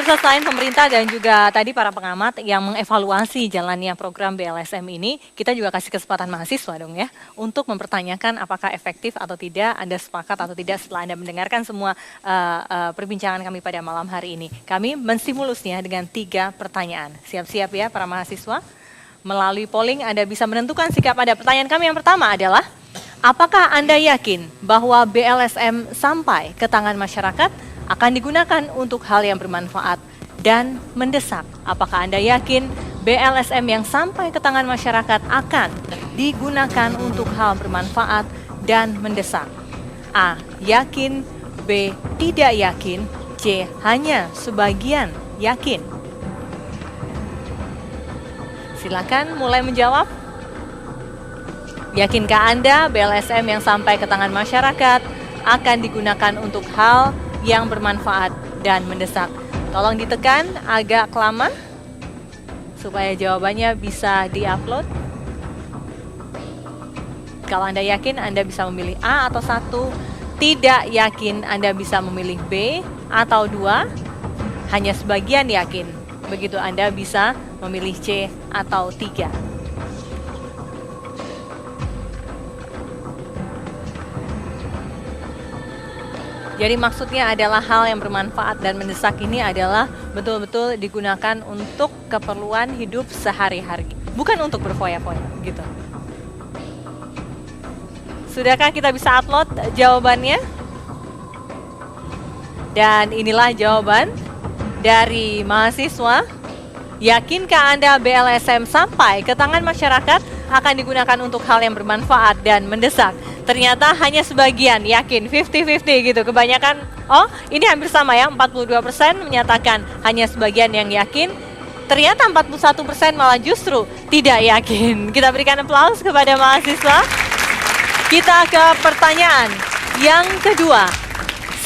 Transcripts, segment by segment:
pemirsa, selain pemerintah dan juga tadi para pengamat yang mengevaluasi jalannya program BLSM ini, kita juga kasih kesempatan mahasiswa dong ya, untuk mempertanyakan apakah efektif atau tidak, Anda sepakat atau tidak setelah Anda mendengarkan semua perbincangan kami pada malam hari ini. Kami menstimulusnya dengan 3 pertanyaan. Siap-siap ya para mahasiswa. Melalui polling Anda bisa menentukan sikap Anda. Pertanyaan kami yang pertama adalah, apakah Anda yakin bahwa BLSM sampai ke tangan masyarakat akan digunakan untuk hal yang bermanfaat dan mendesak? Apakah Anda yakin BLSM yang sampai ke tangan masyarakat akan digunakan untuk hal bermanfaat dan mendesak? A. Yakin. B. Tidak yakin. C. Hanya sebagian yakin. Silakan mulai menjawab. Yakinkah Anda BLSM yang sampai ke tangan masyarakat akan digunakan untuk hal yang bermanfaat dan mendesak? Tolong ditekan agak lama supaya jawabannya bisa diupload. Kalau Anda yakin, Anda bisa memilih A atau 1. Tidak yakin, Anda bisa memilih B atau 2. Hanya sebagian yakin, begitu Anda bisa memilih C atau 3. Jadi maksudnya adalah hal yang bermanfaat dan mendesak ini adalah betul-betul digunakan untuk keperluan hidup sehari-hari, bukan untuk berfoya-foya gitu. Sudahkah kita bisa upload jawabannya? Dan inilah jawaban dari mahasiswa. Yakinkah Anda BLSM sampai ke tangan masyarakat akan digunakan untuk hal yang bermanfaat dan mendesak? Ternyata hanya sebagian yakin, 50-50 gitu. Kebanyakan, ini hampir sama ya, 42% menyatakan hanya sebagian yang yakin. Ternyata 41% malah justru tidak yakin. Kita berikan aplaus kepada mahasiswa. Kita ke pertanyaan yang kedua.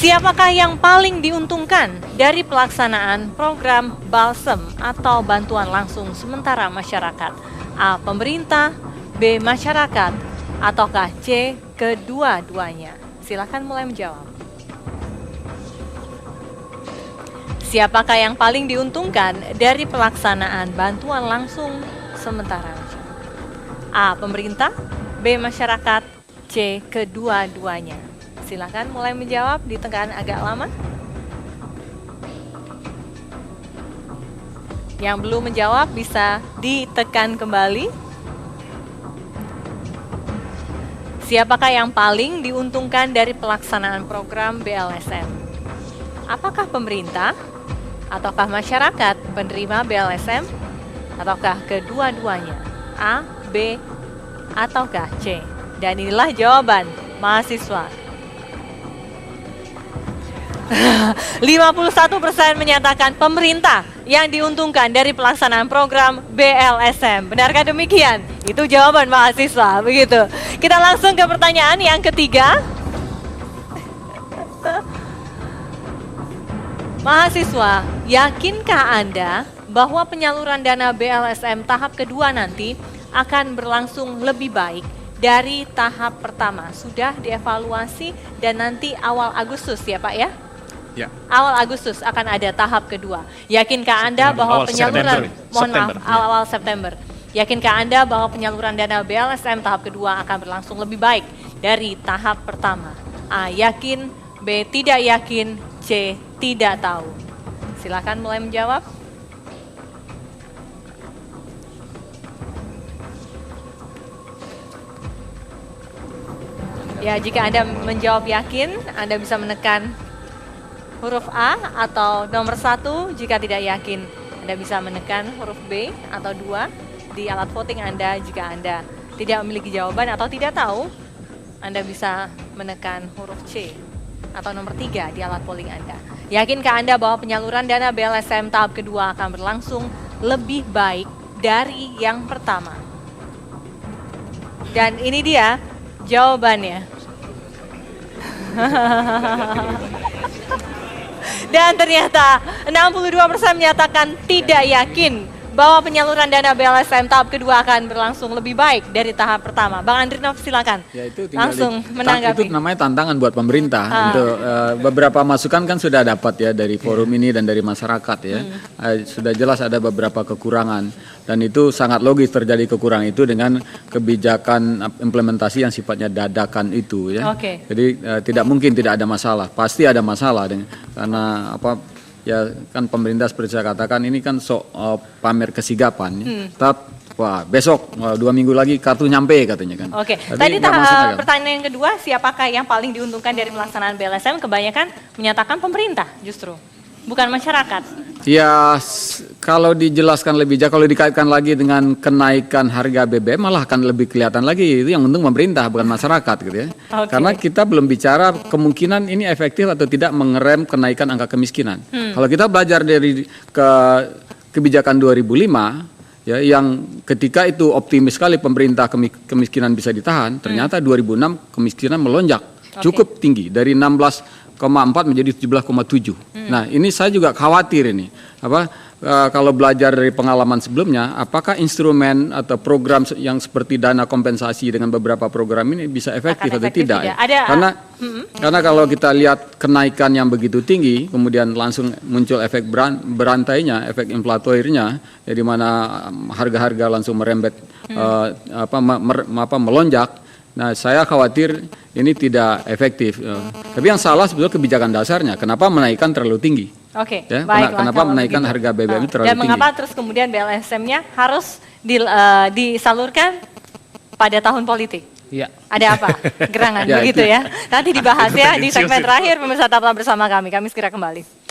Siapakah yang paling diuntungkan dari pelaksanaan program Balsem atau bantuan langsung sementara masyarakat? A. Pemerintah. B. Masyarakat. Ataukah C. Kedua-duanya? Silakan mulai menjawab. Siapakah yang paling diuntungkan dari pelaksanaan bantuan langsung sementara masyarakat? A. Pemerintah. B. Masyarakat. C. Kedua-duanya. Silakan mulai menjawab, ditekan agak lama. Yang belum menjawab bisa ditekan kembali. Siapakah yang paling diuntungkan dari pelaksanaan program BLSM? Apakah pemerintah? Ataukah masyarakat penerima BLSM? Ataukah kedua-duanya? A, B, ataukah C? Dan inilah jawaban mahasiswa. 51% menyatakan pemerintah yang diuntungkan dari pelaksanaan program BLSM. Benarkah demikian? Itu jawaban mahasiswa, begitu. Kita langsung ke pertanyaan yang ketiga. Mahasiswa, yakinkah Anda bahwa penyaluran dana BLSM tahap kedua nanti akan berlangsung lebih baik dari tahap pertama? Sudah dievaluasi dan nanti awal Agustus ya Pak ya? Ya. Awal Agustus akan ada tahap kedua. Yakinkah Anda bahwa penyaluran, awal September. Yakinkah Anda bahwa penyaluran dana BLSM tahap kedua akan berlangsung lebih baik dari tahap pertama? A. Yakin. B. Tidak yakin. C. Tidak tahu. Silakan mulai menjawab. Ya, jika Anda menjawab yakin, Anda bisa menekan huruf A atau nomor 1. Jika tidak yakin, Anda bisa menekan huruf B atau 2 di alat voting Anda. Jika Anda tidak memiliki jawaban atau tidak tahu, Anda bisa menekan huruf C atau nomor 3 di alat polling Anda. Yakinkah Anda bahwa penyaluran dana BLSM tahap kedua akan berlangsung lebih baik dari yang pertama? Dan ini dia jawabannya. Dan ternyata 62% menyatakan tidak yakin bahwa penyaluran dana BLSM tahap kedua akan berlangsung lebih baik dari tahap pertama. Bang Andrinov silakan Ya, itu langsung menanggapi. Itu namanya tantangan buat pemerintah. Untuk beberapa masukan kan sudah dapat ya dari forum ini dan dari masyarakat ya. Sudah jelas ada beberapa kekurangan dan itu sangat logis terjadi kekurangan itu dengan kebijakan implementasi yang sifatnya dadakan itu ya. Jadi tidak mungkin tidak ada masalah. Pasti ada masalah karena ya kan pemerintah seperti saya katakan ini kan pamer kesigapan ya. Wah besok 2 minggu lagi kartu nyampe katanya kan. Tadi pertanyaan yang kedua, siapakah yang paling diuntungkan dari pelaksanaan BLSM? Kebanyakan menyatakan pemerintah justru, bukan masyarakat. Ya kalau dijelaskan lebih jauh, kalau dikaitkan lagi dengan kenaikan harga BBM malah akan lebih kelihatan lagi itu yang untung pemerintah bukan masyarakat gitu ya. Karena kita belum bicara kemungkinan ini efektif atau tidak mengerem kenaikan angka kemiskinan. Kalau kita belajar dari kebijakan 2005 ya yang ketika itu optimis sekali pemerintah kemiskinan bisa ditahan, ternyata 2006 kemiskinan melonjak cukup tinggi dari 16,4 menjadi 17,7. Nah ini saya juga khawatir ini kalau belajar dari pengalaman sebelumnya, apakah instrumen atau program yang seperti dana kompensasi dengan beberapa program ini bisa efektif atau tidak? Ya? Karena kalau kita lihat kenaikan yang begitu tinggi, kemudian langsung muncul efek berantainya, efek inflatornya, ya, di mana harga-harga langsung merembet, melonjak. Nah, saya khawatir ini tidak efektif. Tapi yang salah sebetulnya kebijakan dasarnya. Kenapa menaikkan terlalu tinggi? Ya, kenapa menaikkan harga BBM itu terlalu tinggi? Dan mengapa terus kemudian BLSM-nya harus disalurkan pada tahun politik? Iya. Ada apa? Gerangan begitu ya. Nanti dibahas ya di segmen terakhir. Pemirsa tetaplah bersama kami. Kami segera kembali.